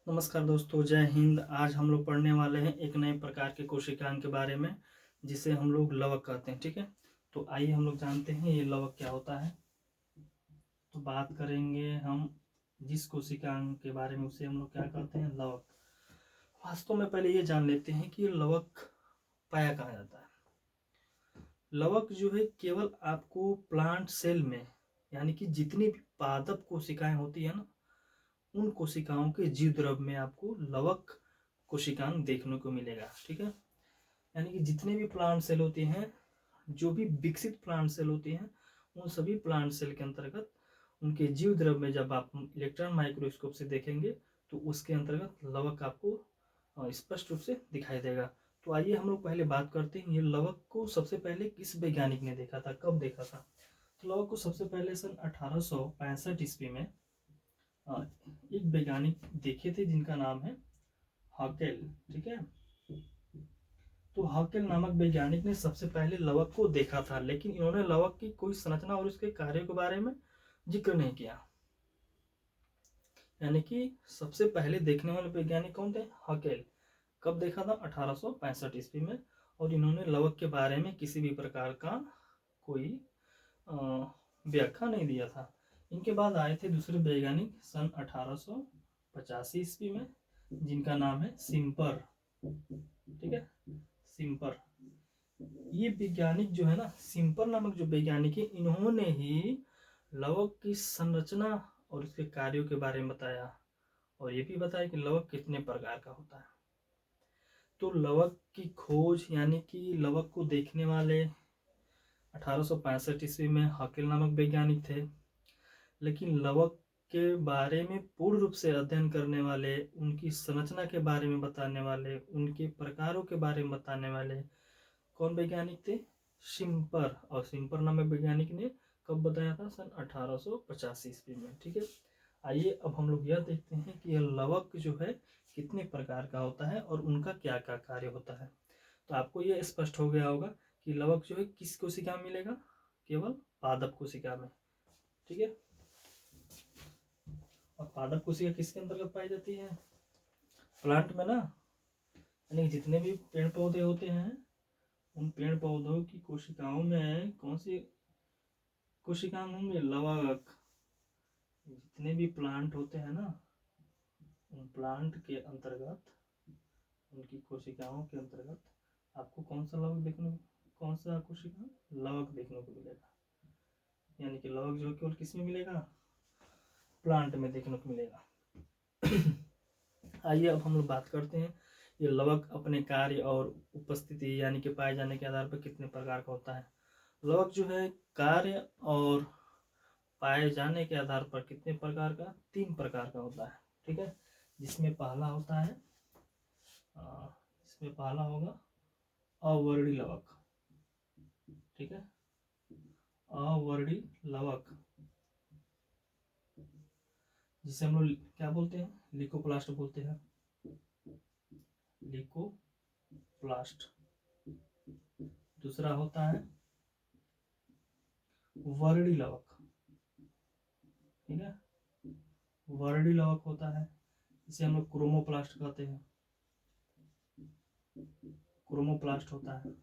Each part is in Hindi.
नमस्कार दोस्तों, जय हिंद। आज हम लोग पढ़ने वाले हैं एक नए प्रकार के कोशिकांग के बारे में, जिसे हम लोग लवक कहते हैं। ठीक है, तो आइए हम लोग जानते हैं ये लवक क्या होता है। तो बात करेंगे हम जिस कोशिकांग के बारे में, उसे हम लोग क्या कहते हैं, लवक। वास्तव में पहले ये जान लेते हैं कि लवक पाया कहाँ जाता है। लवक जो है केवल आपको प्लांट सेल में, यानी कि जितनी भी पादप कोशिकाएं होती है ना, उन कोशिकाओं के जीव द्रव्य में आपको लवक कोशिकांग देखने को मिलेगा। ठीक है, यानी कि जितने भी प्लांट सेल होते हैं, जो भी विकसित प्लांट सेल होती हैं, उन सभी प्लांट सेल के अंतर्गत उनके जीव द्रव्य में जब आप इलेक्ट्रॉन माइक्रोस्कोप से देखेंगे तो उसके अंतर्गत लवक आपको स्पष्ट रूप से दिखाई देगा। तो आइए हम लोग पहले बात करते हैं, ये लवक को सबसे पहले किस वैज्ञानिक ने देखा था, कब देखा था। तो लवक को सबसे पहले सन 1865 ईस्वी में एक वैज्ञानिक देखे थे जिनका नाम है हॉकेल। ठीक है, तो हॉकेल नामक वैज्ञानिक ने सबसे पहले लवक को देखा था, लेकिन इन्होंने लवक की कोई संरचना और उसके कार्यों के बारे में जिक्र नहीं किया। यानी कि सबसे पहले देखने वाले वैज्ञानिक कौन थे, हॉकेल। कब देखा था, 1865 ईस्वी में। और इन्होंने लवक के बारे में किसी भी प्रकार का कोई व्याख्या नहीं दिया था। इनके बाद आए थे दूसरे वैज्ञानिक सन 1885 ईस्वी में, जिनका नाम है सिम्पर। ठीक है, सिम्पर। ये वैज्ञानिक जो है ना, सिम्पर नामक जो वैज्ञानिक है, इन्होंने ही लवक की संरचना और उसके कार्यों के बारे में बताया, और ये भी बताया कि लवक कितने प्रकार का होता है। तो लवक की खोज, यानी कि लवक को देखने वाले 1865 ईस्वी में हॉकेल नामक वैज्ञानिक थे, लेकिन लवक के बारे में पूर्ण रूप से अध्ययन करने वाले, उनकी संरचना के बारे में बताने वाले, उनके प्रकारों के बारे में बताने वाले कौन वैज्ञानिक थे, सिम्पर। और सिम्पर नामक वैज्ञानिक ने कब बताया था, सन 1885 ईस्वी में। ठीक है, आइए अब हम लोग यह देखते हैं कि यह लवक जो है कितने प्रकार का होता है और उनका क्या क्या कार्य होता है। तो आपको यह स्पष्ट हो गया होगा कि लवक जो है किस कोशिका में मिलेगा, केवल पादप कोशिका में। ठीक है, और पादप कोशिका किसके अंतर्गत पाई जाती है, प्लांट में ना। यानी जितने भी पेड़ पौधे होते हैं, उन पेड़ पौधों की कोशिकाओं में कौन सी कोशिकाएं होंगे, लवक। जितने भी प्लांट होते हैं ना, उन प्लांट के अंतर्गत, उनकी कोशिकाओं के अंतर्गत आपको कौन सा लवक देखने, कौन सा कोशिका, लवक देखने को मिलेगा। यानी कि लवक जो केवल किस में मिलेगा, प्लांट में देखने को मिलेगा। आइए अब हम लोग बात करते हैं, ये लवक अपने कार्य और उपस्थिति, यानी कि पाए जाने के आधार पर कितने प्रकार का होता है। लवक जो है कार्य और पाए जाने के आधार पर कितने प्रकार का, 3 प्रकार का होता है। ठीक है, जिसमें पहला होता है, इसमें पहला होगा अवर्णी लवक। ठीक है, अवर्णी लवक, जिसे हम लोग क्या बोलते हैं, लिकोप्लास्ट बोलते हैं, लिकोप्लास्ट। दूसरा होता है वर्णी लवक। ठीक है, वर्णी लवक होता है, इसे हम लोग क्रोमोप्लास्ट कहते हैं, क्रोमोप्लास्ट होता है।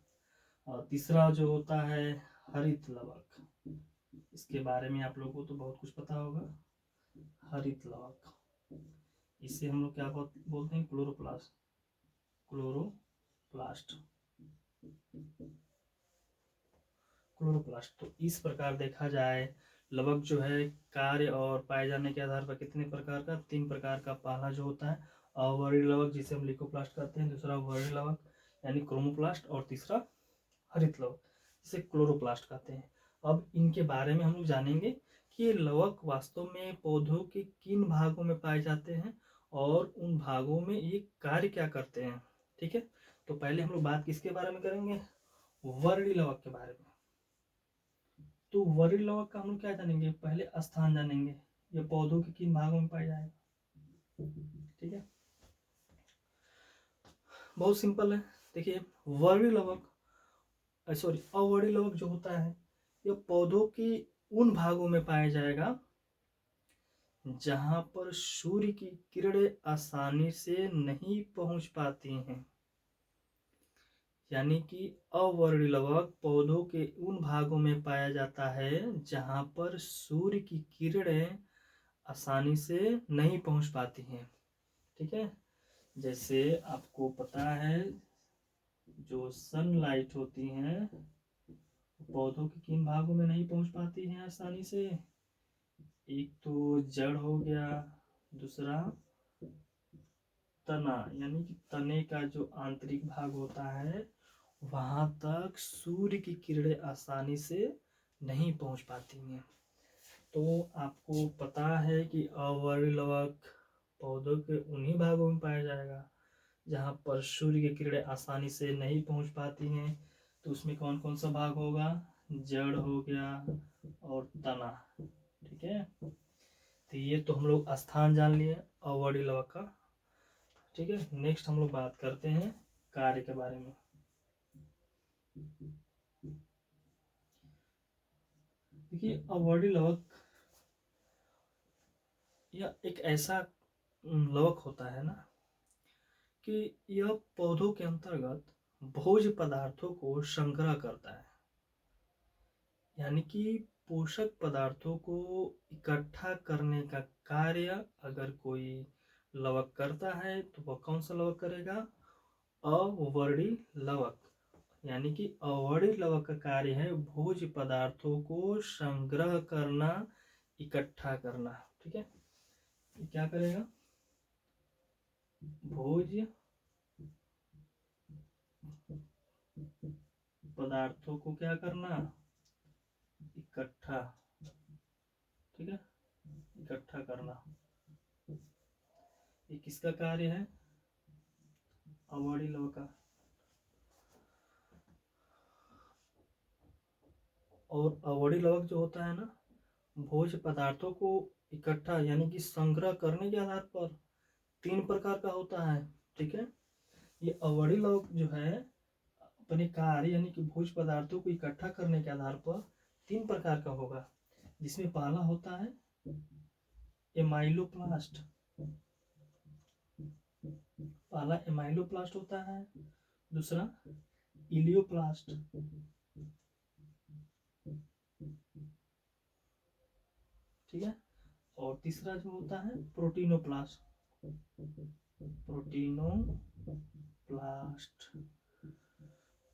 और तीसरा जो होता है हरित लवक, इसके बारे में आप लोगों को तो बहुत कुछ पता होगा, हरित लवक। इसे हम लोग क्या बोलते हैं, क्लोरोप्लास्ट, क्लोरोप्लास्ट, क्लोरोप्लास्ट। तो इस प्रकार देखा जाए, लवक जो है कार्य और पाए जाने के आधार पर कितने प्रकार का, 3 प्रकार का। पहला जो होता है अवर्णी लवक, जिसे हम लिकोप्लास्ट कहते हैं। दूसरा वर्णी लवक यानी क्रोमोप्लास्ट, और तीसरा हरित लवक, जिसे क्लोरोप्लास्ट कहते हैं। अब इनके बारे में हम लोग जानेंगे कि ये लवक वास्तव में पौधों के किन भागों में पाए जाते हैं और उन भागों में ये कार्य क्या करते हैं। ठीक है, तो पहले हम लोग बात किसके बारे में करेंगे, वर्णी लवक के बारे में। तो वर्णी लवक का हम लोग क्या जानेंगे, पहले स्थान जानेंगे, ये पौधों के किन भागों में पाया जाएगा। ठीक है, बहुत सिंपल है। देखिए, वर्णी लवक, सॉरी, अवर्णी लवक जो होता है, ये पौधों के उन भागों में पाया जाएगा जहां पर सूर्य की किरणें आसानी से नहीं पहुंच पाती हैं। यानी कि अवर्णीय लवक पौधों के उन भागों में पाया जाता है जहां पर सूर्य की किरणें आसानी से नहीं पहुंच पाती हैं। ठीक है, जैसे आपको पता है जो सनलाइट होती है पौधों के किन भागों में नहीं पहुंच पाती हैं आसानी से। एक तो जड़ हो गया, दूसरा तना, यानी कि तने का जो आंतरिक भाग होता है वहां तक सूर्य की किरणें आसानी से नहीं पहुंच पाती हैं। तो आपको पता है कि अवर्णीय लवक पौधों के उन्हीं भागों में पाया जाएगा जहां पर सूर्य की किरणें आसानी से नहीं पहुंच पाती हैं। तो उसमें कौन कौन सा भाग होगा, जड़ हो गया और तना। ठीक है, तो ये तो हम लोग स्थान जान लिए अवर्णीय लवक का। ठीक है, नेक्स्ट हम लोग बात करते हैं कार्य के बारे में। देखिए अवर्णीय लवक यह एक ऐसा लवक होता है ना कि यह पौधों के अंतर्गत भोज्य पदार्थों को संग्रह करता है। यानी कि पोषक पदार्थों को इकट्ठा करने का कार्य अगर कोई लवक करता है तो वह कौन सा लवक करेगा, अवर्णीय लवक। यानी कि अवर्णीय लवक का कार्य है भोज्य पदार्थों को संग्रह करना, इकट्ठा करना। ठीक है, ये क्या करेगा, भोज्य पदार्थों को क्या करना, इकट्ठा। ठीक है, इकट्ठा करना, ये किसका कार्य है, अवर्णीय लवक का। और अवर्णीय लवक जो होता है ना भोज्य पदार्थों को इकट्ठा यानी कि संग्रह करने के आधार पर 3 प्रकार का होता है। ठीक है, ये अवर्णीय लवक जो है अपने कार्य यानी कि भोज्य पदार्थों को इकट्ठा करने के आधार पर 3 प्रकार का होगा, जिसमें पहला होता है एमाइलोप्लास्ट। पहला एमाइलोप्लास्ट होता है, दूसरा इलियोप्लास्ट, ठीक है, और तीसरा जो होता है प्रोटीनोप्लास्ट। प्रोटीनोप्लास्ट।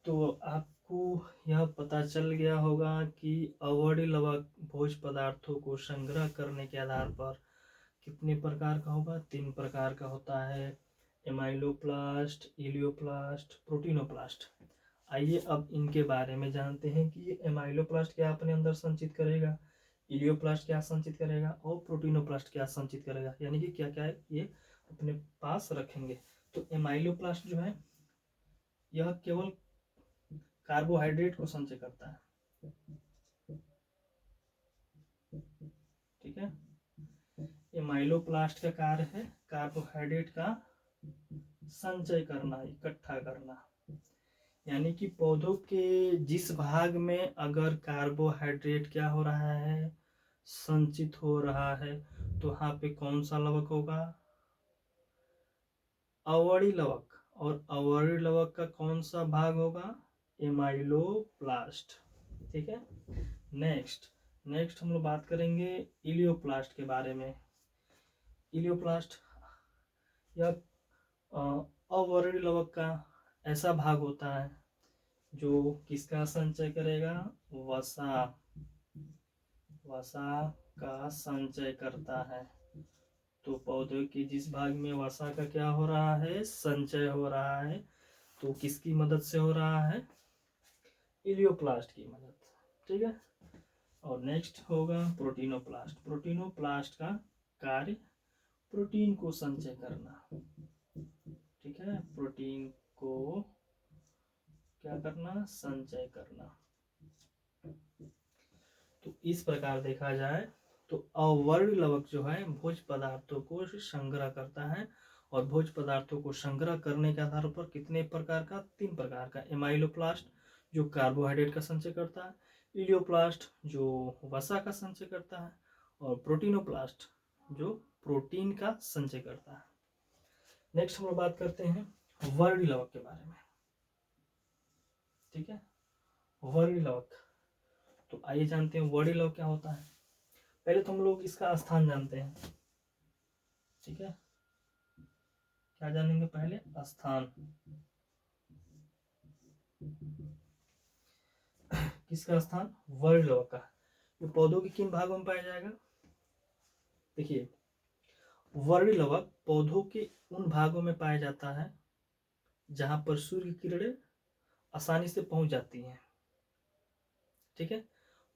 तो आपको यह पता चल गया होगा कि अवर्णीय लवक भोज्य पदार्थों को संग्रह करने के आधार पर कितने प्रकार का होगा, 3 प्रकार का होता है, एमाइलोप्लास्ट, इलियोप्लास्ट, प्रोटीनोप्लास्ट। आइए अब इनके बारे में जानते हैं कि ये एमाइलोप्लास्ट क्या अपने अंदर संचित करेगा, इलियोप्लास्ट क्या संचित करेगा और प्रोटीनोप्लास्ट क्या संचित करेगा, यानी कि क्या क्या ये अपने पास रखेंगे। तो एमाइलोप्लास्ट जो है यह केवल कार्बोहाइड्रेट को संचय करता है। ठीक है, एमाइलोप्लास्ट का कार्य है कार्बोहाइड्रेट का संचय करना, इकट्ठा करना। यानी कि पौधों के जिस भाग में अगर कार्बोहाइड्रेट क्या हो रहा है, संचित हो रहा है, तो वहां पे कौन सा लवक होगा, अवर्णीय लवक। और अवर्णीय लवक का कौन सा भाग होगा, एमाइलोप्लास्ट। ठीक है, नेक्स्ट हम लोग बात करेंगे इलियोप्लास्ट के बारे में। इलियोप्लास्ट यह अवर्णीय लवक का ऐसा भाग होता है जो किसका संचय करेगा, वसा का संचय करता है। तो पौधे के जिस भाग में वसा का क्या हो रहा है, संचय हो रहा है, तो किसकी मदद से हो रहा है, इलियोप्लास्ट की मदद। ठीक है, और नेक्स्ट होगा प्रोटीनोप्लास्ट। प्रोटीनोप्लास्ट का कार्य प्रोटीन को संचय करना। ठीक है, प्रोटीन को क्या करना, संचय करना। तो इस प्रकार देखा जाए तो अवर्णीय लवक जो है भोज्य पदार्थों को संग्रह करता है, और भोज्य पदार्थों को संग्रह करने के आधार पर कितने प्रकार का, 3 प्रकार का, एमाइलोप्लास्ट जो कार्बोहाइड्रेट का संचय करता है, इलियोप्लास्ट जो वसा का संचय करता है, और प्रोटीनोप्लास्ट जो प्रोटीन का संचय करता है। नेक्स्ट हम लोग बात करते हैं वर्णी लवक के बारे में। ठीक है, वर्णी लवक, तो आइए जानते हैं वर्णी लवक क्या होता है। पहले तो हम लोग इसका स्थान जानते हैं। ठीक है, क्या जानेंगे पहले? स्थान। किसका स्थान? वर्णी लवक का। ये पौधों के किन भागों में पाया जाएगा? देखिए, वर्णी लवक पौधों के उन भागों में पाया जाता है जहां पर सूर्य की किरणें आसानी से पहुंच जाती हैं। ठीक है,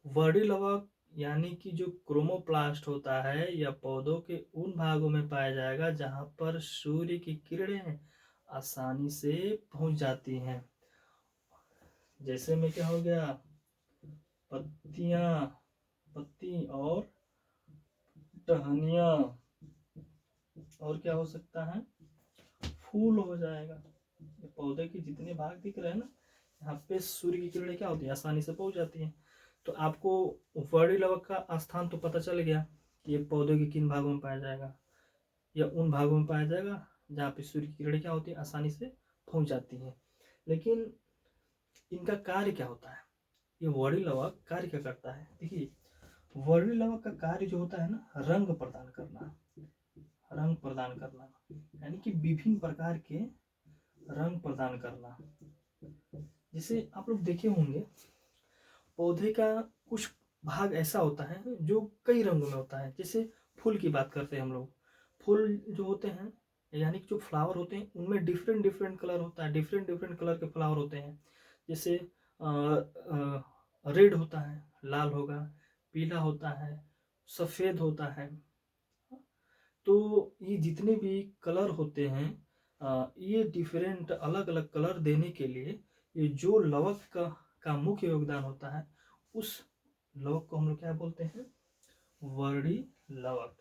वर्णी लवक यानी कि जो क्रोमोप्लास्ट होता है, यह पौधों के उन भागों में पाया जाएगा जहां पर सूर्य की किरणें आसानी से पहुंच जाती हैं। जैसे में क्या हो गया? पत्तियां, पत्ती और टहनियां, और क्या हो सकता है? फूल हो जाएगा। ये पौधे के जितने भाग दिख रहे हैं ना, यहाँ पे सूर्य की किरणें क्या होती है? आसानी से पहुंच जाती हैं। तो आपको वर्णी लवक का स्थान तो पता चल गया कि ये पौधे के किन भागों में पाया जाएगा, या उन भागों में पाया जाएगा जहाँ पे सूर्य की किरणें क्या होती है? आसानी से पहुंच जाती हैं। लेकिन इनका कार्य क्या होता है? ये वर्णी लवक कार्य क्या करता है? देखिए, वर्णी लवक का कार्य जो होता है ना, रंग प्रदान करना। रंग प्रदान करना यानी कि विभिन्न प्रकार के रंग प्रदान करना। जैसे आप लोग देखे होंगे, पौधे का कुछ भाग ऐसा होता है जो कई रंगों में होता है। जैसे फूल की बात करते हैं हम लोग, फूल जो होते हैं यानी कि जो फ्लावर होते हैं उनमें डिफरेंट डिफरेंट कलर होता है, डिफरेंट डिफरेंट कलर के फ्लावर होते हैं। जैसे रेड होता है, लाल होगा, पीला होता है, सफ़ेद होता है। तो ये जितने भी कलर होते हैं, ये डिफरेंट अलग अलग कलर देने के लिए ये जो लवक का मुख्य योगदान होता है, उस लवक को हम लोग क्या बोलते हैं? वर्णी लवक।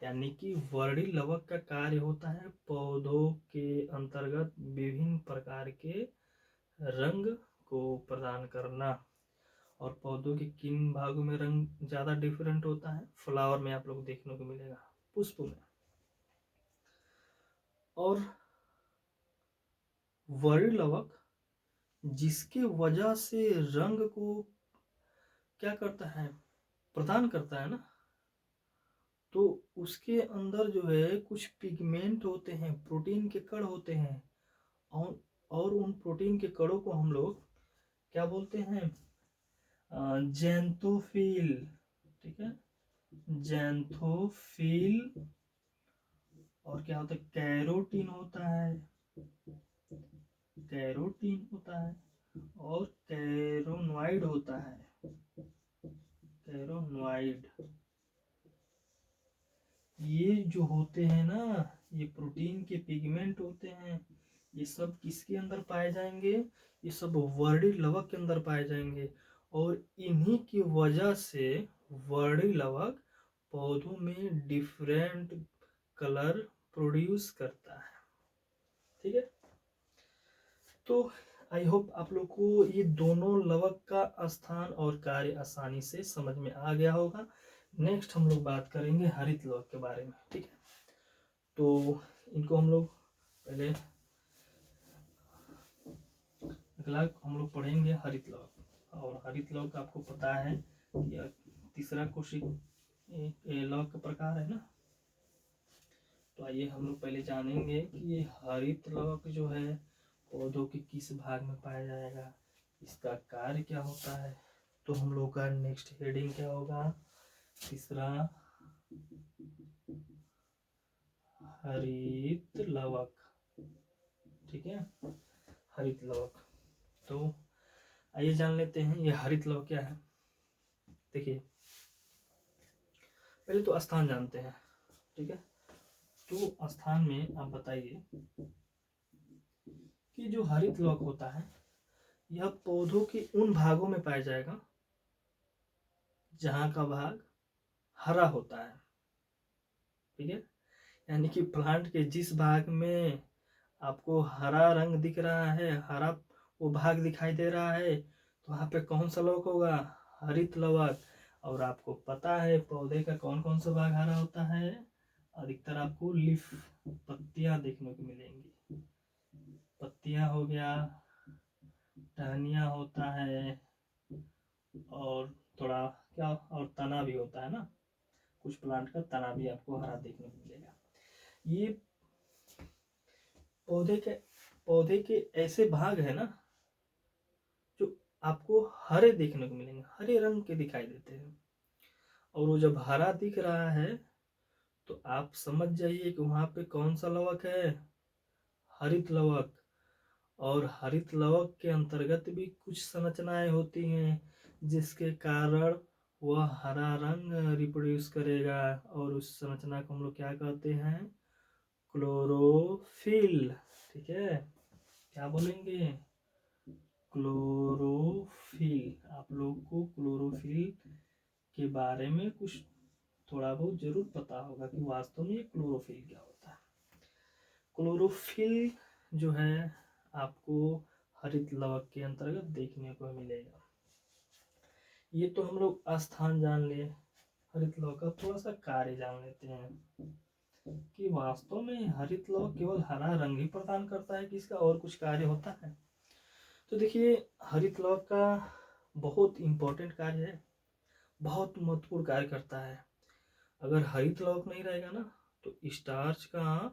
यानी कि वर्णी लवक का कार्य होता है पौधों के अंतर्गत विभिन्न प्रकार के रंग को प्रदान करना। और पौधों के किन भागों में रंग ज्यादा डिफरेंट होता है? फ्लावर में आप लोग देखने को मिलेगा, पुष्प में। और वर्णी लवक जिसके वजह से रंग को क्या करता है? प्रदान करता है ना, तो उसके अंदर जो है कुछ पिगमेंट होते हैं, प्रोटीन के कण होते हैं। और उन प्रोटीन के कणों को हम लोग क्या बोलते हैं? जैंथोफिल। ठीक है, जैंथोफिल। और क्या होता है? कैरोटीन होता है, कैरोटीन होता है, और कैरोनॉइड होता है, कैरोनॉइड। ये जो होते हैं ना, ये प्रोटीन के पिगमेंट होते हैं। ये सब किसके अंदर पाए जाएंगे? ये सब वर्णी लवक के अंदर पाए जाएंगे। और इन्हीं की वजह से वर्णी लवक पौधों में डिफरेंट कलर प्रोड्यूस करता है। ठीक है, तो आई होप आप लोग को ये दोनों लवक का स्थान और कार्य आसानी से समझ में आ गया होगा। नेक्स्ट हम लोग बात करेंगे हरित लवक के बारे में। ठीक है, तो इनको हम लोग पहले अगला हम लोग पढ़ेंगे हरित लवक। और हरित लवक आपको पता है कि तीसरा कोशिक लवक का प्रकार है ना। तो आइए हम लोग पहले जानेंगे कि ये हरित लवक जो है पौधों के किस भाग में पाया जाएगा, इसका कार्य क्या होता है। तो हम लोग का नेक्स्ट हेडिंग क्या होगा? तीसरा, हरित लवक। ठीक है, हरित लवक। तो आइए जान लेते हैं ये हरित लवक क्या है। देखिए, पहले तो स्थान जानते हैं। ठीक है, तो स्थान में आप बताइए कि जो हरित लवक होता है यह पौधों के उन भागों में पाया जाएगा जहां का भाग हरा होता है। ठीक है, यानी कि प्लांट के जिस भाग में आपको हरा रंग दिख रहा है, हरा वो भाग दिखाई दे रहा है, तो वहां पे कौन सा लवक होगा? हरित लवक। और आपको पता है पौधे का कौन कौन सा भाग हरा होता है? अधिकतर आपको लीफ पत्तियां देखने को मिलेंगी। पत्तियां हो गया, टहनियाँ होता है, और थोड़ा क्या, और तना भी होता है ना, कुछ प्लांट का तना भी आपको हरा देखने को मिलेगा। ये पौधे के ऐसे भाग है ना जो आपको हरे देखने को मिलेंगे, हरे रंग के दिखाई देते हैं। और वो जब हरा दिख रहा है तो आप समझ जाइए कि वहां पे कौन सा लवक है, हरित लवक। और हरित लवक के अंतर्गत भी कुछ संरचनाएं होती हैं जिसके कारण वह हरा रंग रिप्रोड्यूस करेगा, और उस संरचना को हम लोग क्या कहते हैं, क्लोरोफिल। ठीक है, क्या बोलेंगे, क्लोरोफिल। आप लोग को क्लोरोफिल के बारे में कुछ थोड़ा बहुत जरूर पता होगा कि वास्तव में क्लोरोफिल क्या होता है। क्लोरोफिल जो है आपको हरित लवक के अंतर्गत देखने को मिलेगा। ये तो हम लोग स्थान जान लिए, हरित लवक का थोड़ा सा कार्य जान लेते हैं कि वास्तव में हरित लवक केवल हरा रंग ही प्रदान करता है कि इसका और कुछ कार्य होता है। तो देखिए, हरित लवक का बहुत इंपॉर्टेंट कार्य है, बहुत महत्वपूर्ण कार्य करता है। अगर हरित लवक नहीं रहेगा ना तो स्टार्च का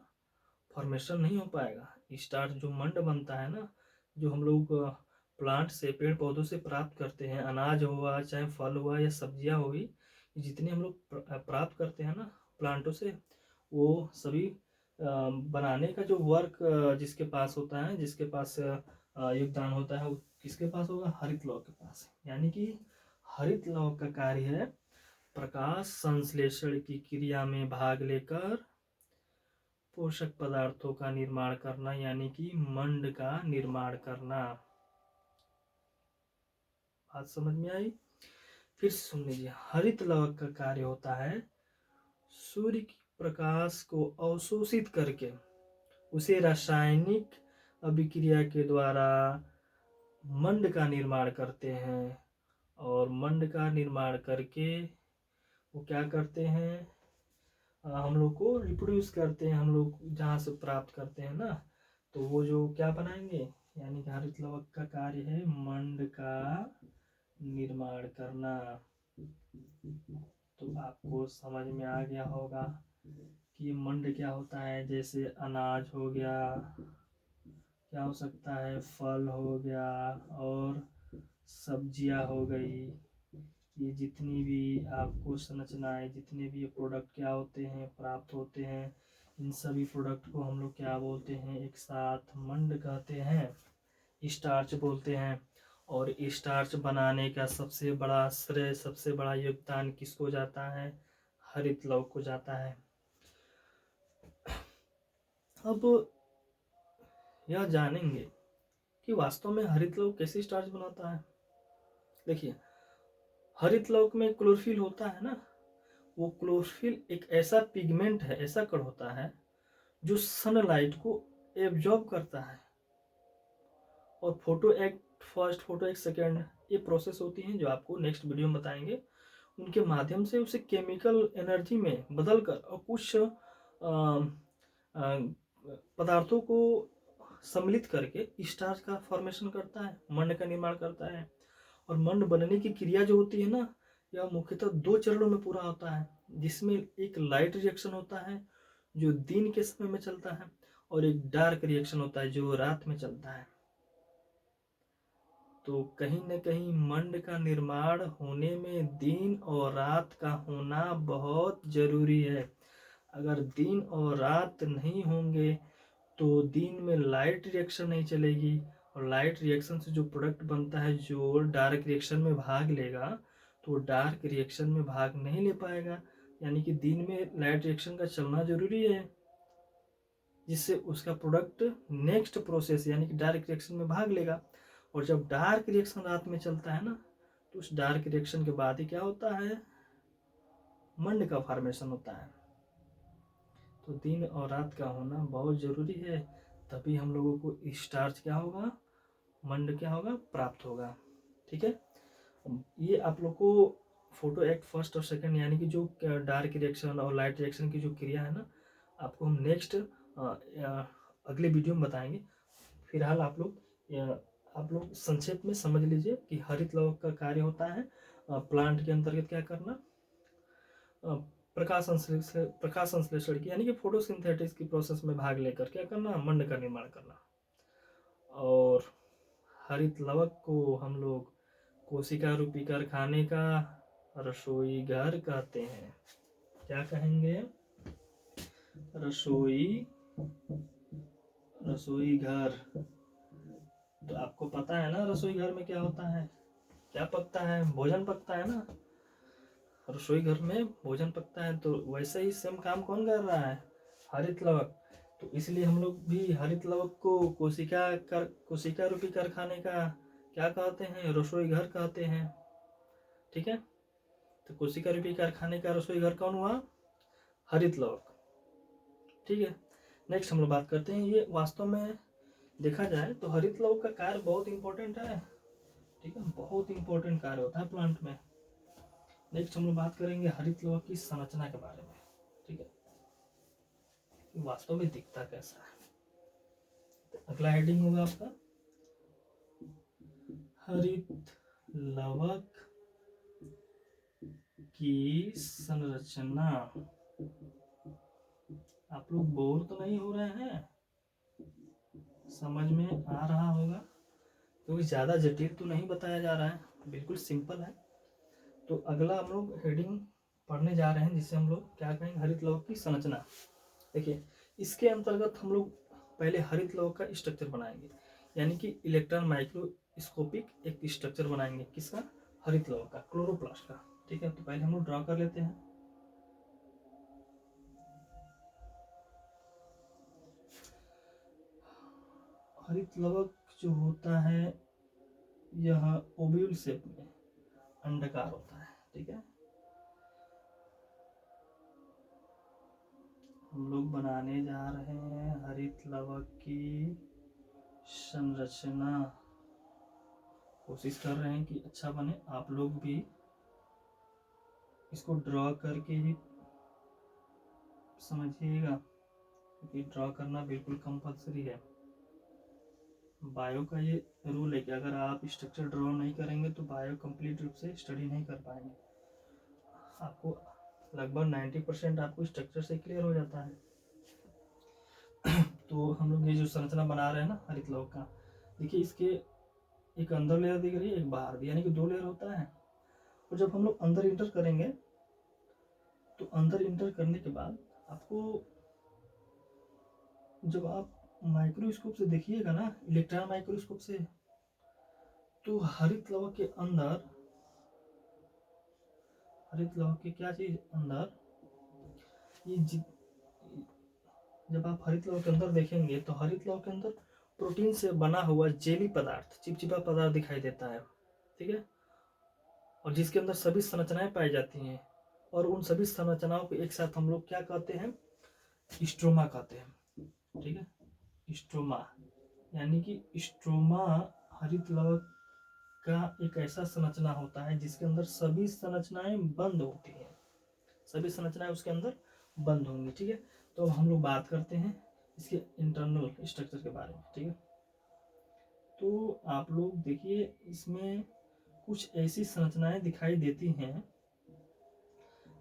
फॉर्मेशन नहीं हो पाएगा। स्टार्च जो मंड बनता है ना, जो हम लोग प्लांट से, पेड़ पौधों से प्राप्त करते हैं, अनाज हुआ चाहे फल हुआ या सब्जियां हुई, जितने हम लोग प्राप्त करते हैं ना प्लांटों से, वो सभी बनाने का जो वर्क जिसके पास होता है, जिसके पास योगदान होता है, वो किसके पास होगा, हरित लवक के पास। यानी कि हरित लवक का कार्य है प्रकाश संश्लेषण की क्रिया में भाग लेकर पोषक पदार्थों का निर्माण करना, यानी कि मंड का निर्माण करना। बात समझ में आई? फिर सुन लीजिए, हरित लवक का कार्य होता है सूर्य की प्रकाश को अवशोषित करके उसे रासायनिक अभिक्रिया के द्वारा मंड का निर्माण करते हैं। और मंड का निर्माण करके वो क्या करते हैं, हम लोग को रिप्रोड्यूस करते हैं, हम लोग जहाँ से प्राप्त करते हैं ना, तो वो जो क्या बनाएंगे, यानी कि हरित लवक का कार्य है मंड का निर्माण करना। तो आपको समझ में आ गया होगा कि मंड क्या होता है। जैसे अनाज हो गया, क्या हो सकता है, फल हो गया, और सब्जियां हो गई, ये जितनी भी आपको संरचनाएं, जितने भी प्रोडक्ट क्या होते हैं, प्राप्त होते हैं, इन सभी प्रोडक्ट को हम लोग क्या बोलते हैं, एक साथ मंड कहते हैं, स्टार्च बोलते हैं। और स्टार्च बनाने का सबसे बड़ा श्रेय, सबसे बड़ा योगदान किसको जाता है, हरित लवक को जाता है। अब यह जानेंगे कि वास्तव में हरित लवक कैसे स्टार्च बनाता है। देखिए, हरित लवक में क्लोरोफिल होता है ना, वो क्लोरोफिल एक ऐसा पिगमेंट है, ऐसा कण होता है जो सनलाइट को एब्जॉर्ब करता है। और फोटो एक फर्स्ट, फोटो एक सेकेंड, ये प्रोसेस होती है जो आपको नेक्स्ट वीडियो में बताएंगे। उनके माध्यम से उसे केमिकल एनर्जी में बदलकर और कुछ पदार्थों को सम्मिलित करके स्टार्च का फॉर्मेशन करता है, मंड का निर्माण करता है। और मंड बनने की क्रिया जो होती है ना, यह मुख्यतः 2 चरणों में पूरा होता है, जिसमें एक लाइट रिएक्शन होता है जो दिन के समय में चलता है, और एक डार्क रिएक्शन होता है जो रात में चलता है। तो कहीं न कहीं मंड का निर्माण होने में दिन और रात का होना बहुत जरूरी है। अगर दिन और रात नहीं होंगे तो दिन में लाइट रिएक्शन नहीं चलेगी, और लाइट रिएक्शन से जो प्रोडक्ट बनता है, जो डार्क रिएक्शन में भाग लेगा, तो डार्क रिएक्शन में भाग नहीं ले पाएगा। यानी कि दिन में लाइट रिएक्शन का चलना जरूरी है, जिससे उसका प्रोडक्ट नेक्स्ट प्रोसेस यानी कि डार्क रिएक्शन में भाग लेगा। और जब डार्क रिएक्शन रात में चलता है ना, तो उस डार्क रिएक्शन के बाद ही क्या होता है, मंड का फॉर्मेशन होता है। तो दिन और रात का होना बहुत जरूरी है, तभी हम लोगों को स्टार्च क्या होगा, मंड क्या होगा, प्राप्त होगा। ठीक है, ये आप लोग को फोटो एक्ट फर्स्ट और सेकंड, यानी कि जो डार्क रिएक्शन और लाइट रिएक्शन की जो क्रिया है ना, आपको हम नेक्स्ट अगले वीडियो में बताएंगे। फिलहाल आप लोग संक्षेप में समझ लीजिए कि हरित लवक का कार्य होता है प्लांट के अंतर्गत क्या करना, प्रकाश संश्लेषण की, यानी कि फोटोसिंथेसिस की प्रोसेस में भाग लेकर क्या करना, मंड का निर्माण करना। और हरित लवक को हम लोग कोशिका रूपी कारखाने का रसोई घर कहते हैं। क्या कहेंगे? रसोई घर। तो आपको पता है ना रसोई घर में क्या होता है, क्या पकता है? भोजन पकता है ना, रसोई घर में भोजन पकता है। तो वैसे ही सेम काम कौन कर रहा है? हरित लवक। तो इसलिए हम लोग भी हरित लवक को कोशिका रूपी कारखाने का क्या कहते हैं? रसोई घर कहते हैं। ठीक है, तो कोशिका रूपी कारखाने का रसोई घर कौन हुआ? हरित लवक। ठीक है, नेक्स्ट हम लोग बात करते हैं, ये वास्तव में देखा जाए तो हरित लवक का कार्य बहुत इंपॉर्टेंट है। ठीक है, बहुत इंपॉर्टेंट कार्य होता है प्लांट में। नेक्स्ट हम लोग बात करेंगे हरित लवक की संरचना के बारे में। ठीक है, वास्तव में दिखता कैसा है। तो अगला हेडिंग होगा आपका हरित लवक की संरचना। आप लोग बोर तो नहीं हो रहे हैं? समझ में आ रहा होगा, क्योंकि ज्यादा जटिल तो नहीं बताया जा रहा है, बिल्कुल सिंपल है। तो अगला हम लोग हेडिंग पढ़ने जा रहे हैं, जिससे हम लोग क्या कहेंगे, हरित लवक की संरचना। देखिए, इसके अंतर्गत हम लोग पहले हरित लवक का स्ट्रक्चर बनाएंगे, यानी कि इलेक्ट्रॉन माइक्रोस्कोपिक एक स्ट्रक्चर बनाएंगे। किसका? हरित लवक का, क्लोरोप्लास्ट का। ठीक है, तो पहले हम लोग ड्रॉ कर लेते हैं। हरित लवक जो होता है यह ओव्यूल शेप में अंडाकार होता है। ठीक है, हम लोग बनाने जा रहे हैं हरित लवक की संरचना। कोशिश कर रहे हैं कि अच्छा बने। आप लोग भी इसको ड्रॉ करके ही समझिएगा, क्योंकि ड्रॉ करना बिल्कुल कंपलसरी है। बायो का ये रूल है कि अगर आप स्ट्रक्चर ड्रॉ नहीं करेंगे तो बायो कंप्लीट रूप से स्टडी नहीं कर पाएंगे। आपको लगभग 90% आपको स्ट्रक्चर से क्लियर हो जाता है। तो हम लोग ये जो संरचना बना रहे हैं ना हरित लवक का, देखिए इसके एक अंदर लेयर दिख रही है, एक बाहर भी, यानी कि 2 लेयर होता है। और जब हम लोग अंदर इंटर करेंगे तो अंदर इंटर करने के बाद आपको, जब आप माइक्रोस्कोप से देखिएगा ना, इलेक्ट्रॉन माइक्रोस्कोप से, तो हरित लवक के अंदर, हरित लवक के क्या चीज अंदर, ये जब आप हरित लवक के अंदर देखेंगे तो हरित लवक के अंदर प्रोटीन से बना हुआ जेली पदार्थ, चिपचिपा पदार्थ दिखाई देता है। ठीक है, और जिसके अंदर सभी संरचनाएं पाई जाती हैं, और उन सभी संरचनाओं को एक साथ हम लोग क्या कहते हैं? स्ट्रोमा कहते हैं। ठीक है, स्ट्रोमा, यानी कि स्ट्रोमा हरित लवक का एक ऐसा संरचना होता है जिसके अंदर सभी संरचनाएं बंद होती हैं, सभी संरचनाएं उसके अंदर बंद होंगी। ठीक है, तो अब हम लोग बात करते हैं इसके इंटरनल स्ट्रक्चर के बारे में। ठीक है, तो आप लोग देखिए, इसमें कुछ ऐसी संरचनाएं दिखाई देती हैं,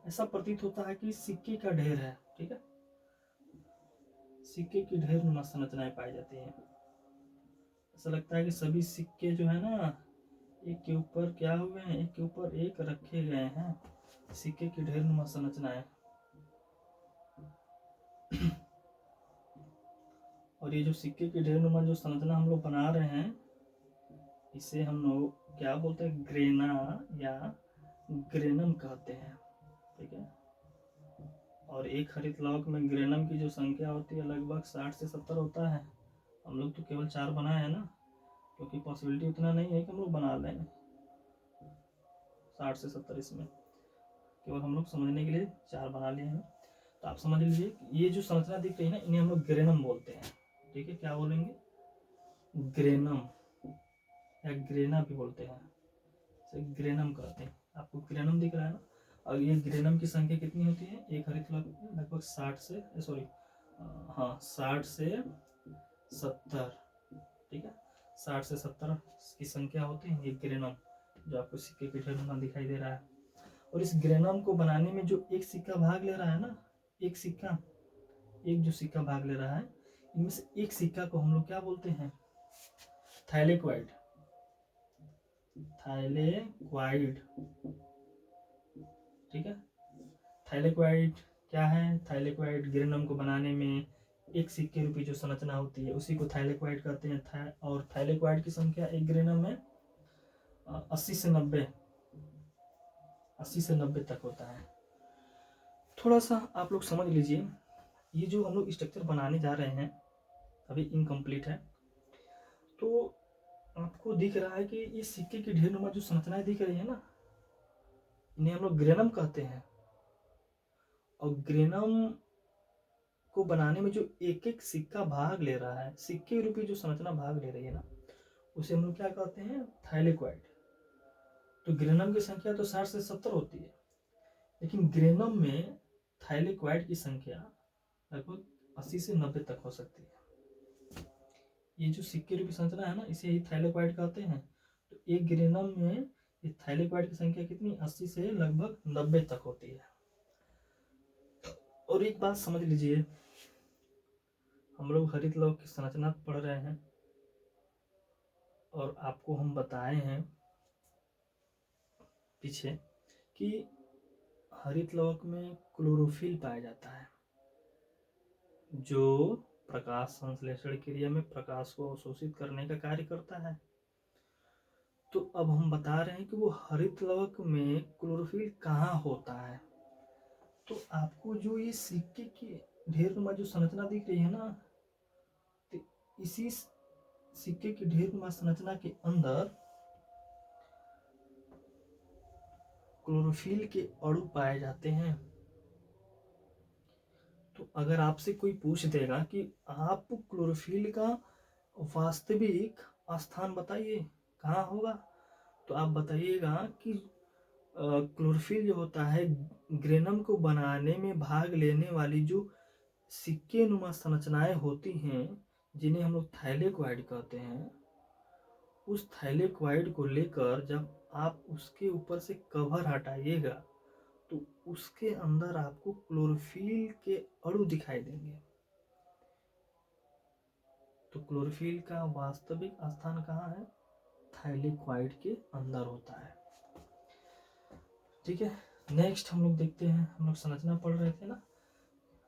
ऐसा प्रतीत होता है कि सिक्के का ढेर है। ठीक है, सिक्के की ढेर नुमा संरचनाएं पाई जाती हैं। ऐसा लगता है कि सभी सिक्के जो है ना, एक के ऊपर क्या हुए हैं, एक के ऊपर एक रखे गए हैं, सिक्के की ढेर नुमा संरचनाएं। और ये जो सिक्के की ढेर नुमा जो संरचना हम लोग बना रहे हैं, इसे हम लोग क्या बोलते हैं? ग्रेना या ग्रेनम कहते हैं। ठीक है, और एक हरित लवक में ग्रेनम की जो संख्या होती है लगभग 60 से 70 होता है। हम लोग तो केवल 4 बनाए हैं ना, क्योंकि पॉसिबिलिटी उतना नहीं है कि हम लोग बना लें 60 से 70, इसमें केवल हम लोग समझने के लिए 4 बना लिए हैं। तो आप समझ लीजिए ये जो संरचना दिख रही है ना, इन्हें हम लोग ग्रेनम बोलते हैं। ठीक है, क्या बोलेंगे? ग्रेनम या ग्रेना भी बोलते हैं, ग्रेनम कहते हैं। आपको ग्रेनम दिख रहा है ना। और ये ग्रेनम की संख्या कितनी होती है एक हरित लौक में? लगभग 60 से 70। ठीक है, 60 से 70 की संख्या होती है ये ग्रेनम, जो आपको सिक्के के ढेर में दिखाई दे रहा है। और इस ग्रेनम को बनाने में जो एक सिक्का भाग ले रहा है ना, एक जो सिक्का भाग ले रहा है, इनमें से एक सिक्का को हम लोग क्या बोलते हैं? थाइलेक्वाइड। ठीक है, थाइलेक्वाइड क्या है? थाइलेक्वाइड ग्रेनम को बनाने में एक सिक्के रूपी जो संरचना होती है उसी को थाइलेक्वाइड कहते हैं। और थाइलेक्वाइड की संख्या एक ग्रेनम में 80 से 90 तक होता है। थोड़ा सा आप लोग समझ लीजिए, ये जो हम लोग स्ट्रक्चर बनाने जा रहे हैं अभी इनकम्प्लीट है, तो आपको दिख रहा है कि ये सिक्के की ढेर नुमा जो संरचनाएं दिख रही है ना, इन्हें हम लोग ग्रेनम कहते हैं। और ग्रेनम को बनाने में जो एक एक सिक्का भाग ले रहा है, सिक्के रूपी जो संरचना भाग ले रही है ना, उसे हम लोग क्या कहते हैं? थाइलेक्वाइड। तो ग्रेनम की संख्या तो 60 से 70 होती है, लेकिन ग्रेनम में थाइलेक्वाइड की संख्या लगभग 80 से 90 तक हो सकती है। ये जो सिक्के रूपी संरचना है ना, इसे ही थाइलेक्वाइड कहते हैं। तो एक ग्रेनम में ये थाइलेक्वाइड की संख्या कितनी? 80 से लगभग 90 तक होती है। और एक बात समझ लीजिए, हम लोग हरित लौह की संरचना पढ़ रहे हैं और आपको हम बताए हैं पीछे कि हरित लौह में क्लोरोफिल पाया जाता है, जो प्रकाश संश्लेषण क्रिया में प्रकाश को अवशोषित करने का कार्य करता है। तो अब हम बता रहे हैं कि वो हरित लौह में क्लोरोफिल कहाँ होता है। तो आपको जो ये सिक्के की ढेर नुमा जो संरचना दिख रही है ना, तो इसी सिक्के की ढेर नुमा संरचना के अंदर क्लोरोफिल के अणु पाए जाते हैं। तो अगर आपसे कोई पूछ देगा कि आप क्लोरोफिल का वास्तविक स्थान बताइए कहाँ होगा, तो आप बताइएगा कि क्लोरोफिल जो होता है ग्रेनम को बनाने में भाग लेने वाली जो सिक्के नुमा संरचनाएं होती हैं, जिन्हें हम लोग थाइलेक्वाइड कहते हैं, उस थाइलेक्वाइड को लेकर जब आप उसके ऊपर से कवर हटाइएगा तो उसके अंदर आपको क्लोरोफिल के अणु दिखाई देंगे। तो क्लोरोफिल का वास्तविक स्थान कहाँ है? थाइलेक्वाइड के अंदर होता है। ठीक है, नेक्स्ट हम लोग देखते हैं। हम लोग संरचना पढ़ रहे थे ना,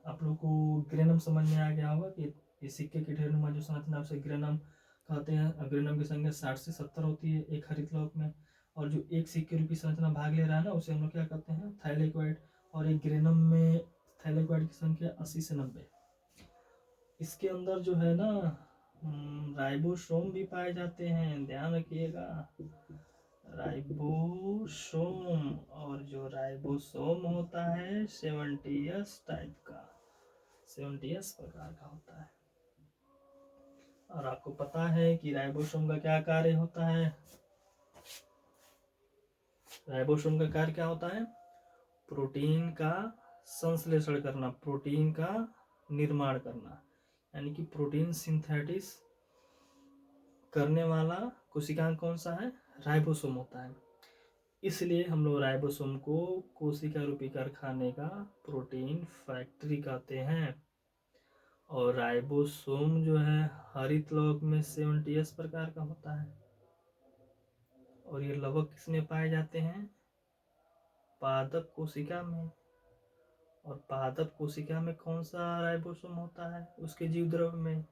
आप लोग को ग्रेनम समझ में आ गया होगा कि ये सिक्के के ढेर नुमा जो संरचना उसे ग्रेनम कहते हैं। ग्रेनम की संख्या 60 से 70 होती है एक हरित लौह में। और जो एक सिक्के रूपी संरचना भाग ले रहा है ना, उसे हम लोग क्या कहते हैं? थाइलेक्वाइड। और एक ग्रेनम में थाइलेक्वाइड की संख्या 80 से 90। इसके अंदर जो है ना राइबोसोम भी पाए जाते हैं, ध्यान रखिएगा, राइबोसोम। और जो राइबोसोम होता है 70s टाइप का, 70s प्रकार का होता है। और आपको पता है कि राइबोसोम का क्या कार्य होता है? राइबोसोम का कार्य क्या होता है? प्रोटीन का संश्लेषण करना, प्रोटीन का निर्माण करना, यानी कि प्रोटीन सिंथेसिस करने वाला कोशिकांग कौन सा है? राइबोसोम होता है। इसलिए हम लोग राइबोसोम को कोशिका रूपी कारखाने का प्रोटीन फैक्ट्री कहते हैं। और राइबोसोम जो है हरित लौह में 70s प्रकार का होता है। और ये लवक किसमें पाए जाते हैं? पादप कोशिका में। और पादप कोशिका में कौन सा राइबोसोम होता है? उसके जीव द्रव्य में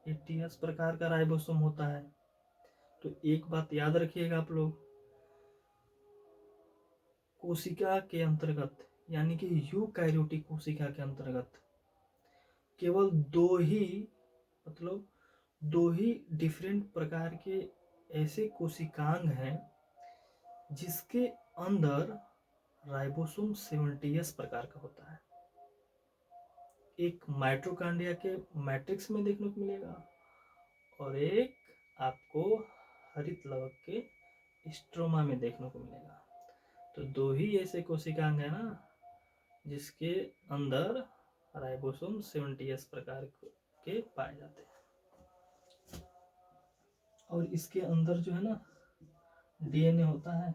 80s प्रकार का राइबोसोम होता है। तो एक बात याद रखिएगा आप लोग, कोशिका के अंतर्गत यानी कि यूकैरियोटिक कोशिका के अंतर्गत केवल दो ही डिफरेंट प्रकार के ऐसे कोशिकांग हैं जिसके अंदर राइबोसोम 70s प्रकार का होता है। एक माइटोकॉन्ड्रिया के मैट्रिक्स में देखने को मिलेगा और एक आपको हरित लवक के स्ट्रोमा में देखने को मिलेगा। तो 2 ही ऐसे कोशिकांग है ना जिसके अंदर राइबोसोम 70S प्रकार के पाए जाते हैं। और इसके अंदर जो है ना डीएनए होता है,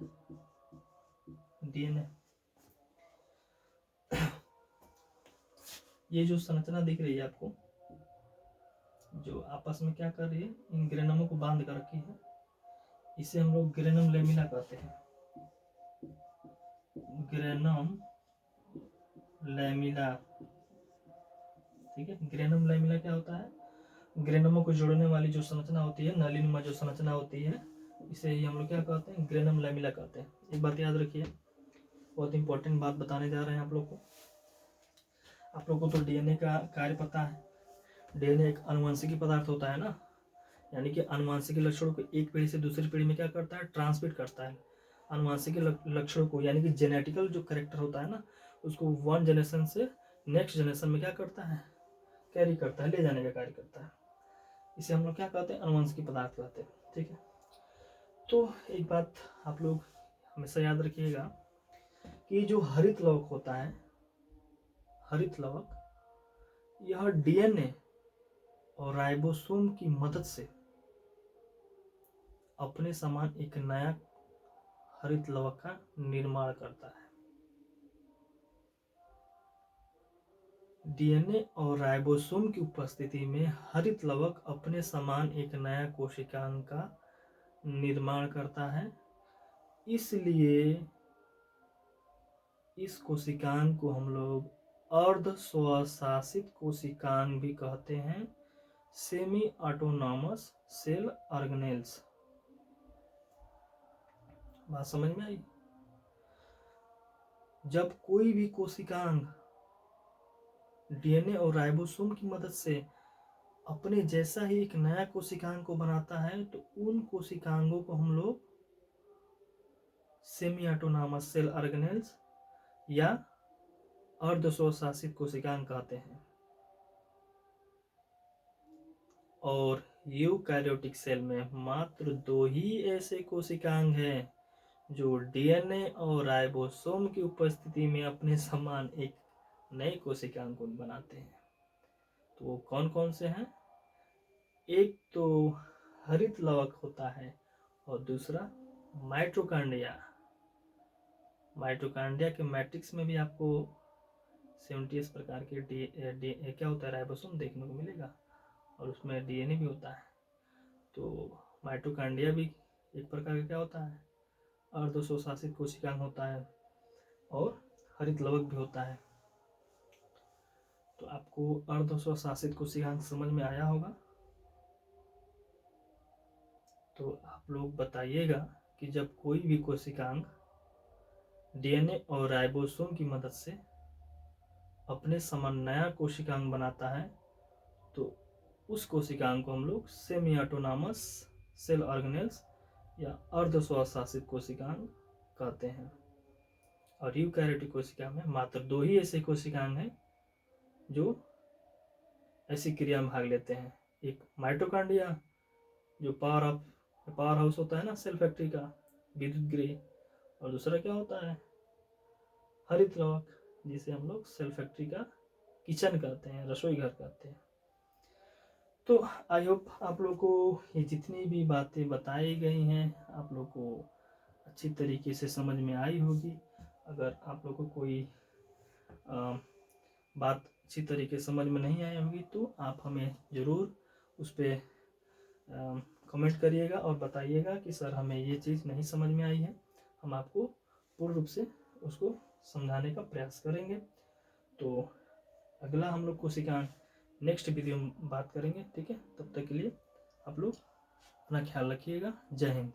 डीएनए। ये जो संरचना दिख रही है आपको, जो आपस में क्या कर रही है, इन ग्रेनमों को बांध कर रखी है, इसे हम लोग ग्रेनम लेमिना कहते हैं। ग्रेनम लैमिना, ठीक है। ग्रेनम लैमिना क्या होता है, ग्रेनमों को जोड़ने वाली जो संरचना होती है, नलीनुमा जो संरचना होती है, इसे ही हम लोग क्या कहते हैं, ग्रेनम लैमिना कहते हैं। एक बात याद रखिए, बहुत इंपॉर्टेंट बात बताने जा रहे हैं आप लोग को। आप लोग को तो डीएनए का कार्य पता है। डीएनए एक आनुवंशिकी पदार्थ होता है ना, यानी कि आनुवंशिक लक्षणों को एक पीढ़ी से दूसरी पीढ़ी में क्या करता है, ट्रांसमिट करता है। आनुवंशिक लक्षणों को, यानी कि जेनेटिकल जो करेक्टर होता है ना, उसको वन जनरेशन से नेक्स्ट जनरेशन में क्या करता है, कैरी करता है, ले जाने का कार्य करता है। इसे हम लोग क्या कहते हैं, आनुवंशिक पदार्थ कहते हैं, ठीक है। तो एक बात आप लोग हमेशा याद रखिएगा कि जो हरित लवक होता है, हरित लवक, यह डीएनए और राइबोसोम की मदद से अपने समान एक नया हरित लवक का निर्माण करता है। डीएनए और राइबोसोम की उपस्थिति में हरित लवक अपने समान एक नया कोशिकांग का निर्माण करता है। इसलिए इस कोशिकांग को हम लोग अर्ध स्वशासित कोशिकांग भी कहते हैं, सेमी ऑटोनॉमस सेल ऑर्गेनेल्स। बात समझ में आई? जब कोई भी कोशिकांग डीएनए और राइबोसोम की मदद से अपने जैसा ही एक नया कोशिकांग को बनाता है, तो उन कोशिकांगों को हम लोग सेमी ऑटोनॉमस सेल ऑर्गेनेल्स या अर्ध स्वशासित कोशिकांग कहते हैं। और यूकैरियोटिक सेल में मात्र 2 ही ऐसे कोशिकांग हैं जो डीएनए और राइबोसोम की उपस्थिति में अपने समान एक नए कोशिकांग को बनाते हैं। तो वो कौन कौन से हैं? एक तो हरित लवक होता है और दूसरा माइटोकॉन्ड्रिया। माइटोकॉन्ड्रिया के मैट्रिक्स में भी आपको 70 प्रकार के क्या होता है, राइबोसोम देखने को मिलेगा, और उसमें डीएनए भी होता है। तो माइटोकॉन्ड्रिया भी एक प्रकार का क्या होता है, अर्ध स्वशासित कोशिकांग होता है, और हरित लवक भी होता है। तो आपको अर्ध स्वशासित कोशिकांग समझ में आया होगा। तो आप लोग बताइएगा कि जब कोई भी कोशिकांग डीएनए और राइबोसोम की मदद से अपने समान नया कोशिकांग बनाता है, तो उस कोशिकांग को हम लोग सेमी ऑटोनॉमस सेल ऑर्गेनेल्स या अर्ध स्वशासित कोशिकांग कहते हैं। और यूकैरियोटिक कोशिका में मात्र 2 ही ऐसे कोशिकांग हैं जो ऐसी क्रिया में भाग लेते हैं। एक माइटोकॉन्ड्रिया, जो पावर हाउस होता है ना सेल फैक्ट्री का, विद्युत गृह, और दूसरा क्या होता है, हरित लवक, जिसे हम लोग सेल फैक्ट्री का किचन कहते हैं, रसोई घर कहते हैं। तो आई होप आप लोग को ये जितनी भी बातें बताई गई हैं आप लोग को अच्छी तरीके से समझ में आई होगी। अगर आप लोग को कोई बात अच्छी तरीके से समझ में नहीं आई होगी तो आप हमें ज़रूर उस पर कमेंट करिएगा और बताइएगा कि सर हमें ये चीज़ नहीं समझ में आई है। हम आपको पूर्ण रूप से उसको समझाने का प्रयास करेंगे। तो अगला हम लोग कोशिकांग नेक्स्ट वीडियो में बात करेंगे, ठीक है। तब तक के लिए आप लोग अपना ख्याल रखिएगा। जय हिंद।